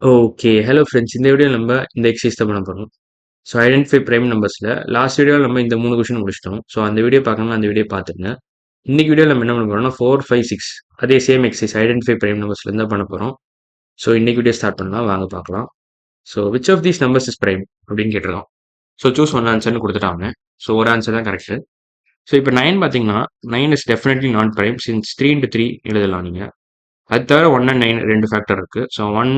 Okay. Hello friends. இந்த வீடியோல நம்ம இந்த எக்சர்சைஸ் தான் பண்ண போறோம். ஸோ ஐடென்டிஃபை பிரைம் நம்பர்ஸ்ல லாஸ்ட் வீடியோல நம்ம இந்த 3 கொஸ்டின் முடிச்சிட்டோம். ஸோ அந்த வீடியோ பார்க்கணும்னா அந்த வீடியோ பார்த்துருங்க. இன்னைக்கு வீடியோல நம்ம என்ன பண்ண போறோம்னா 4, 5, 6 அதே சேம் எக்சர்சைஸ் ஐடென்டிஃபை பிரைம் நம்பர்ஸ்ல இருந்து தான் பண்ண போறோம். ஸோ இன்னைக்கு வீடியோ ஸ்டார்ட் பண்ணலாம். வாங்க பார்க்கலாம். So which of these numbers is prime அப்படின்னு கேட்டிருக்கோம். ஸோ சூஸ் ஒன் ஆன்சர்னு கொடுத்துட்டாங்க. ஸோ ஒரு ஆன்சர் தான் கரெக்ட். ஸோ இப்போ 9 பார்த்தீங்கன்னா 9 is definitely not prime since 3 into 3 எழுதலாம் நீங்க. அது தவிர 1 and 9 2 ஃபேக்டர் இருக்கு. ஸோ 1,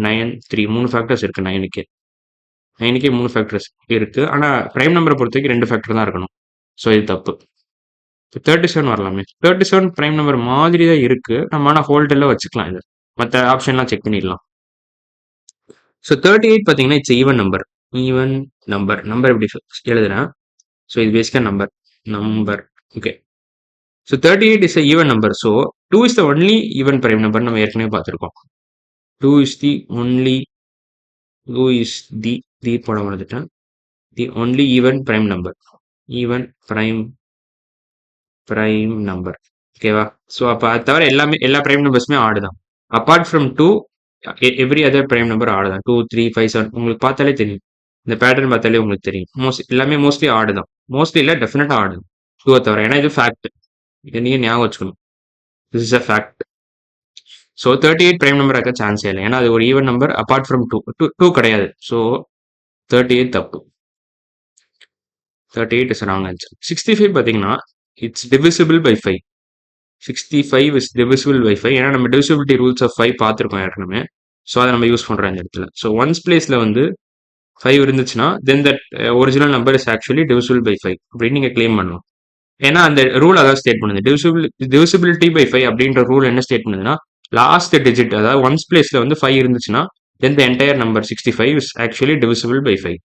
9, 3 3 ஃபேக்டர்ஸ் இருக்கு 9க்கு. 9க்கே 3 ஃபேக்டர்ஸ் இருக்கு. ஆனா பிரைம் நம்பரை பொறுத்த வரைக்கும் 2 ஃபேக்டர் தான் இருக்கணும். ஸோ இது தப்பு. இப்போ 37 வரலாமே. 37 பிரைம் நம்பர் மாதிரி தான் இருக்கு. நம்ம ஆனா ஹோல்டெல்லாம் வச்சுக்கலாம் இது. மற்ற ஆப்ஷன்லாம் செக் பண்ணிடலாம். ஸோ 38 பார்த்தீங்கன்னா it's even number. Even number number எப்படி எழுதுறேன். ஸோ இது பேசிக்கா number number okay. So 38 is even number. So 2 is the only even prime number நம்ம ஏற்கனவே பார்த்துருக்கோம். 2 is the only 2 is the போட வந்துட்டேன். The only even prime number. Even prime number ஓகேவா. ஸோ அப்போ அது தவிர எல்லா பிரைம் நம்பர்ஸுமே ஆடு தான். Apart from 2 every other prime number ஆடு தான். 2, 3, 5, 7 உங்களுக்கு பார்த்தாலே தெரியும். இந்த பேட்டர்ன் பார்த்தாலே உங்களுக்கு தெரியும். எல்லாமே மோஸ்ட்லி ஆடு தான். மோஸ்ட்லி இல்லை டெஃபினட்டாக ஆடு. 2 தவிர ஏன்னா இது ஃபேக்ட். இதை நீங்கள் ஞாபகம் வச்சுக்கணும். This is a fact. So 38 prime number இருக்க சான்ஸே இல்லை. ஏன்னா அது ஒரு ஈவன் நம்பர் அப்பார்ட் ஃப்ரம் 2 கிடையாது. ஸோ 38 தப்பு. 38 இஸ் ராங் ஆன்சர். 65 பார்த்தீங்கன்னா it's divisible by 5. 65 is divisible by 5. ஏன்னா நம்ம டிவிசிபிலிட்டி ரூல்ஸ் ஆஃப் 5 பார்த்துருக்கோம் ஏற்கனவே. ஸோ அதை நம்ம யூஸ் பண்ணுறோம் இந்த இடத்துல. ஸோ ஒன்ஸ் பிளேஸில் வந்து 5 இருந்துச்சுன்னா then that original number is actually divisible by 5 அப்படின்னு நீங்கள் கிளைம் பண்ணலாம். ஏன்னா அந்த ரூல் அதாவது ஸ்டேட் பண்ணுது. டிவிசிபிலிட்டி பை 5 அப்படின்ற ரூல் என்ன ஸ்டேட் பண்ணுதுன்னா லாஸ்ட் டிஜிட் அதாவது ஒன்ஸ் பிளேஸில் வந்து 5 இருந்துச்சுன்னா then the entire number 65 is actually divisible by 5.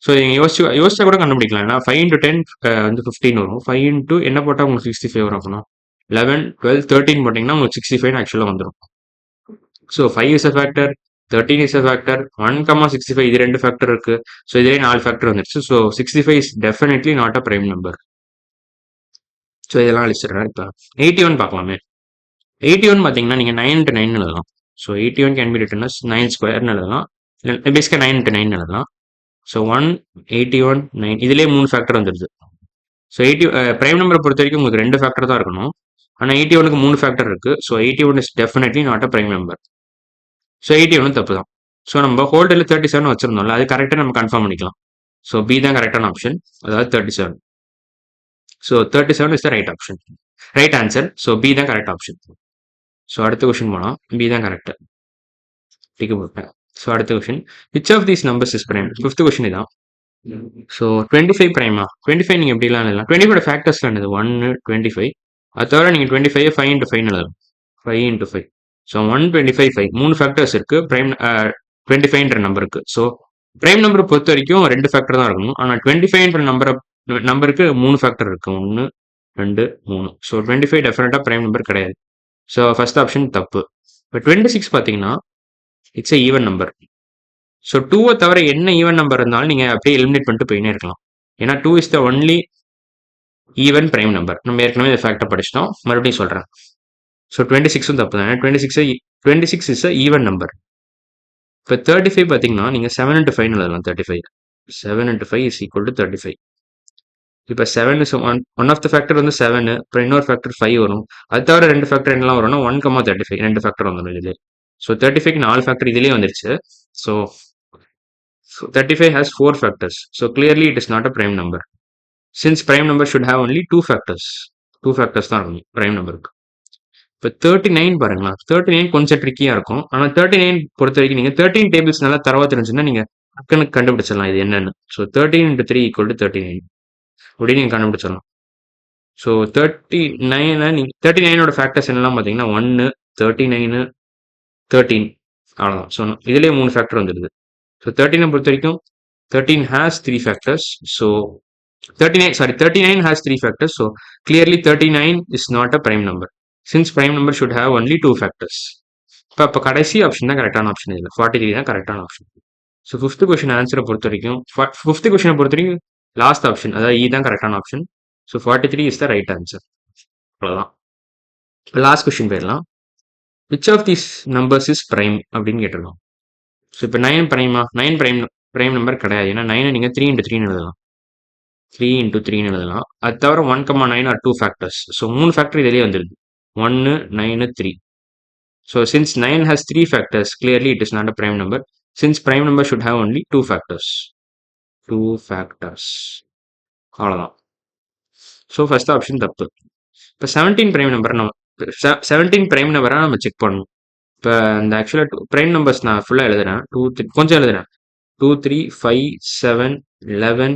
So நீங்கள் யோசிச்சா கூட கண்டுபிடிக்கலாம். ஏன்னா 5 into 10 வந்து 15 வரும். 5 into என்ன போட்டால் உங்களுக்கு 65 வரும் அப்படின்னா 11, 12, 13 போட்டிங்கன்னா உங்களுக்கு 65 ஆக்சுவலாக வந்துடும். So 5 is a factor, 13 is a factor, 1, 65 இது 2 ஃபேக்டர் இருக்கு. ஸோ இதே 4 ஃபேக்டர் வந்துருச்சு. So 65 is definitely not a prime number. So இதெல்லாம் அழிச்சிடுறேன். இப்போ 81 பார்க்கலாமே. 81 பார்த்தீங்கன்னா நீங்கள் 9 into 9 எழுதலாம். So 81 can be written as 9 ஸ்கொயர்னு எழுதலாம். பேசிக்காக 9 into 9 எழுதலாம். ஸோ 1, 81, 9 இதுலேயே 3 ஃபேக்டர் வந்துடுது. ஸோ பிரைம் நம்பரை பொறுத்த வரைக்கும் உங்களுக்கு 2 ஃபேக்டர் தான் இருக்கணும். ஆனால் 81க்கு 3 ஃபேக்டர் இருக்கு. So 81 is definitely not a prime number. So 81 தப்பு தான். ஸோ நம்ம ஹோல்டரில் 37 வச்சிருந்தோம்ல அது கரெக்டாக நம்ம கன்ஃபார்ம் பண்ணிக்கலாம். ஸோ பி தான் கரெக்டான ஆப்ஷன், அதாவது 37. So 37 is the right option, right answer. So B தான் கரெக்ட் ஆப்ஷன். ஸோ அடுத்த கொஸ்டின் போனால் பி தான் கரெக்ட் டிக்கு போட்டேன். ஸோ அடுத்த question which of these numbers is prime. 5th question இதான். ஸோ 25 பிரைமா. 25 நீங்கள் எப்படிலாம் எழுதலாம். 25 ஃபேக்டர்ஸ்ல என்னது 1, 25. அது தவிர நீங்கள் 25 5 into 5 எழுதலாம். 5 into 5. ஸோ 125 5 3 ஃபேக்டர்ஸ் இருக்கு பிரைம் 25ன்ற நம்பருக்கு. ஸோ பிரைம் நம்பரை பொறுத்த வரைக்கும் 2 ஃபேக்டர் தான் இருக்கணும். ஆனால் 25ன்ற நம்பருக்கு 3 ஃபேக்டர் இருக்கு. 1, 2, 3. ஸோ 25 டெஃபினட்டாக பிரைம் நம்பர் கிடையாது. ஸோ ஃபர்ஸ்ட் ஆப்ஷன் தப்பு. இப்போ 26 பார்த்தீங்கன்னா it's a even number. So 2வை தவிர என்ன ஈவன் நம்பர் இருந்தாலும் நீங்கள் அப்படியே எலிமினேட் பண்ணிட்டு போயினே இருக்கலாம். ஏன்னா 2 is the only even prime number. நம்ம ஏற்கனவே இந்த ஃபேக்டர் படிச்சிட்டோம், மறுபடியும் சொல்கிறேன். ஸோ 26ம் தப்பு தான். 26 இஸ் அ ஈவன் நம்பர். இப்போ 35 பார்த்தீங்கன்னா நீங்கள் 7 into 5 எழுதலாம். 35 7 into 5 இஸ் ஈக்குவல் டு 35. இப்போ 7 is one of the factor வந்து 7, அப்புறம் இன்னொரு ஃபேக்டர் 5 வரும். அது தவிர 2 ஃபேக்டர் என்னலாம் வரும்னா 1, 35 2 ஃபேக்டர் வந்துடும் இதுலேயே. ஸோ 35க்கு 4 ஃபேக்டர் இதுலேயே வந்துருச்சு. So 35 has 4 factors. So clearly it is not a prime number. Since prime number should have only 2 factors. 2 factors தான் இருக்கும் prime numberக்கு. இப்போ 39 பாருங்களா. 39 கொஞ்சம் ட்ரிக்கியாக இருக்கும். ஆனால் 39 பொறுத்த வரைக்கும் நீங்கள் 13 டேபிள்ஸ் நல்லா தரவா தெரிஞ்சுன்னா நீங்கள் டக்குன்னு கண்டுபிடிச்சிடலாம் இது என்னன்னு. ஸோ 13 into 3 equal to 39 அப்படின்னு நீங்கள் கண்டுபிடிச்சிடலாம். ஸோ 39ஓட ஃபேக்டர்ஸ் என்னெல்லாம் பார்த்தீங்கன்னா 1, 39, 13 அவ்வளோதான். ஸோ இதுலேயே 3 ஃபேக்டர் வந்துடுது. ஸோ 13 பொறுத்த வரைக்கும் 13 has 3 factors. So 39 has 3 factors. So clearly 39 is not a prime number. Since prime number should have only 2 factors. இப்போ கடைசி ஆப்ஷன் தான் கரெக்டான ஆப்ஷன் இல்லை. 43 தான் கரெக்டான ஆப்ஷன். ஸோ 5th கொஸ்டின் ஆன்சரை பொறுத்த வரைக்கும் 5th கொஸ்டினை பொறுத்த வரைக்கும் லாஸ்ட் ஆப்ஷன் அதாவது இ தான் கரெக்டான option. So 43 is the right answer. அவ்வளோதான். இப்போ லாஸ்ட் கொஸ்டின் போயிடலாம். Which of these numbers is prime அப்படின்னு கேட்டிருக்கோம். ஸோ இப்போ 9 பிரைமா? 9 பிரைம் நம்பர் கிடையாது. ஏன்னா 9 நீங்கள் 3 இன்ட்டு 3 எழுதலாம். 3 இன்ட்டு 3 எழுதலாம். அது தவிர 1,9 ஆர் 2 ஃபேக்டர்ஸ். ஸோ 3 ஃபேக்டர் இதிலே வந்துருது. 1, 9, 3. So since 9 has 3 factors, clearly it is not a prime number. Since prime number should have only 2 factors. 2 factors. அவ்வளோதான். ஸோ ஃபர்ஸ்ட் ஆப்ஷன் தப்பு. இப்போ 17 பிரைம் நம்பர் நம்ம 17 பிரைம் நம்பராக நம்ம செக் பண்ணணும். இப்போ இந்த ஆக்சுவலாக பிரைம் நம்பர்ஸ் நான் ஃபுல்லாக எழுதுறேன். 2, 3 கொஞ்சம் எழுதுறேன். 2, 3, 5, 7, 11,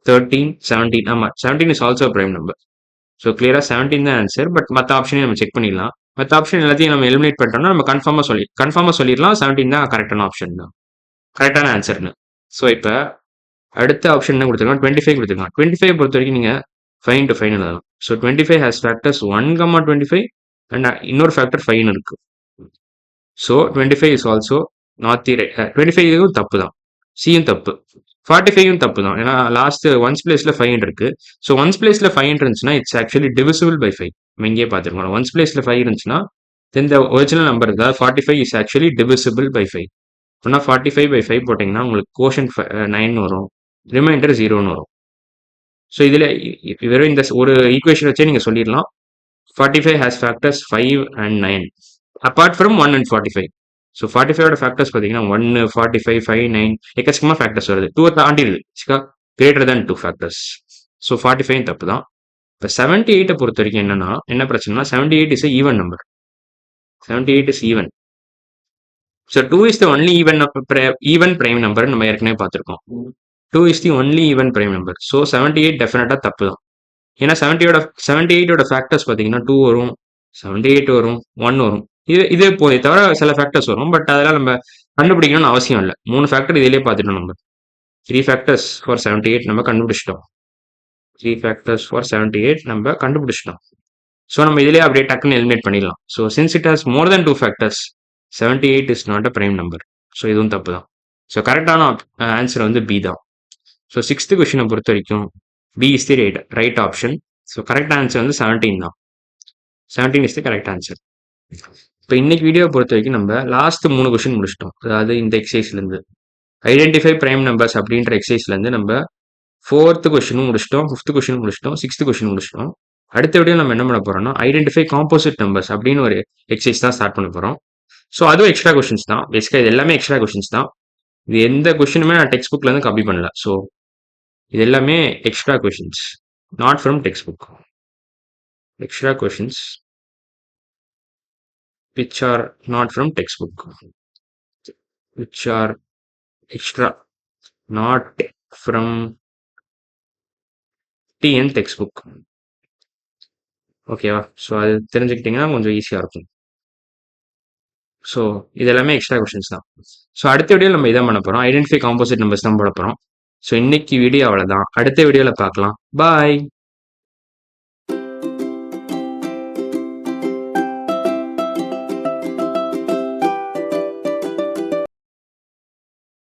13, 17. ஆமாம், 17 is also prime number. So கிளியராக 17 தான் ஆன்சர். பட் மற்ற ஆப்ஷனையும் நம்ம செக் பண்ணிடலாம். மற்ற ஆப்ஷன் எல்லாத்தையும் நம்ம எலிமினேட் பண்ணிட்டோம்னா நம்ம கன்ஃபார்மாக சொல்லிடலாம் 17 தான் கரெக்டான ஆப்ஷன் தான், கரெக்டான ஆன்சர்னு. ஸோ இப்போ அடுத்த ஆப்ஷன் என்ன கொடுத்துருக்கோம்? 25 கொடுத்துருக்கோம். 25 பொறுத்த வரைக்கும் நீங்கள் 5 into 5 எழுதலாம். ஸோ 25 ஹேஸ் ஃபேக்டர்ஸ் 1,25 அண்ட் இன்னொரு ஃபேக்டர் 5 இருக்கு. So 25 is also not the right. 25 தப்பு தான், சியும் தப்பு. 45 தப்பு தான், ஏன்னா லாஸ்ட் ஒன்ஸ் பிளேஸ்ல 5 இருக்கு. ஸோ ஒன்ஸ் பிளேஸ்ல 5 இருந்துச்சுன்னா இட்ஸ் ஆக்சுவலி டிவிசிபிள் பை 5. நம்ம இங்கேயே பார்த்துருக்கோம். ஒன்ஸ் பிளேஸ்ல 5 இருந்துச்சுன்னா தென் த ஒரிஜினல் நம்பர் தான் 45 இஸ் ஆக்சுவலி டிவிசிபிள் பை 5. அப்படின்னா 45 by 5 போட்டிங்கன்னா உங்களுக்கு கோஷன் 9 வரும், ரிமைண்டர் 0ன்னு வரும். ஸோ இதில் வெறும் இந்த ஒரு ஈக்குவேஷன் வச்சே நீங்கள் சொல்லிடலாம் 45 has factors 5 and 9 apart from 1 and 45. So 45ஓட factors பார்த்தீங்கன்னா 1, 45, 5, 9 எக்கச்சக்கமாக ஃபேக்டர்ஸ் வருது. 2 தாண்டி இருக்குது, கிரேட்டர் தேன் 2 ஃபேக்டர்ஸ். ஸோ 45 தப்பு தான். இப்போ 78 பொறுத்த வரைக்கும் என்னன்னா என்ன பிரச்சனைனா 78 is even number. 78 is even. So 2 is the only even prime number நம்ம ஏற்கனவே பார்த்துருக்கோம். 2 is the only even prime number. So 78 டெஃபினட்டாக தப்பு தான். ஏன்னா 78ஓட ஃபேக்டர்ஸ் பார்த்தீங்கன்னா 2 வரும், 78 வரும், 1 வரும். இதே போதே தவிர சில ஃபேக்டர்ஸ் வரும். பட் அதெல்லாம் நம்ம கண்டுபிடிக்கணும்னு அவசியம் இல்லை. 3 ஃபேக்டர் இதிலே பார்த்துட்டோம். நம்ம 3 ஃபேக்டர்ஸ் ஃபார் 78 நம்ம கண்டுபிடிச்சிட்டோம். 3 ஃபேக்டர்ஸ் ஃபார் 78 நம்ம கண்டுபிடிச்சிட்டோம். ஸோ நம்ம இதிலே அப்படியே டக்குன்னு எலிமினேட் பண்ணிடலாம். So since it has more than 2 factors 78 is not a prime number. So இதுவும் தப்பு தான். ஸோ கரெக்டான ஆன்சர் வந்து பி தான். ஸோ 6th கொஸ்டினை பொறுத்த வரைக்கும் B is the right option. So correct answer வந்து 17 தான். 17 இஸ் தி கரெக்ட் ஆன்சர். இப்போ இன்னைக்கு வீடியோ பொறுத்த வரைக்கும் நம்ம லாஸ்ட் 3 கொஸ்டின் முடிச்சிட்டோம். அதாவது இந்த எக்ஸசைஸ்லேருந்து ஐடென்டிஃபை பிரைம் நம்பர்ஸ் அப்படின்ற எக்ஸசைஸ்லேருந்து நம்ம 4th கொஸ்டினும் முடிச்சிட்டோம், 5th கொஸ்டின் முடிச்சிட்டோம், 6th கொஸ்டின் முடிச்சிட்டோம். அடுத்த வீடியோ நம்ம என்ன பண்ண போறோம்னா ஐடென்டிஃபை காம்போசிட் நம்பர்ஸ் அப்படின்னு ஒரு எக்ஸசைஸ் தான் ஸ்டார்ட் பண்ண போறோம். ஸோ அதுவும் எக்ஸ்ட்ரா கொஸ்டின்ஸ் தான். பேசிக்காக இது எல்லாமே எக்ஸ்ட்ரா கொஸ்டின்ஸ் தான். இது எந்த கொஸ்டினுமே நான் டெக்ஸ்ட் புக்ல இருந்து காப்பி பண்ணல. ஸோ இது எல்லாமே extra questions, not from text book. Extra questions which are not from textbook, which are extra, not from TN textbook. ஓகேவா? ஸோ அது தெரிஞ்சுக்கிட்டிங்கன்னா கொஞ்சம் ஈஸியாக இருக்கும். ஸோ இது எல்லாமே எக்ஸ்ட்ரா கொஸ்டின்ஸ் தான். ஸோ அடுத்த வீடியோவில் நம்ம இதான் பண்ண போகிறோம். ஐடென்டிஃபை காம்போசிட் நம்பர்ஸ் தான் போட போகிறோம். ஸோ இன்னைக்கு வீடியோ அவ்வளோதான். அடுத்த வீடியோவில் பார்க்கலாம். பாய்.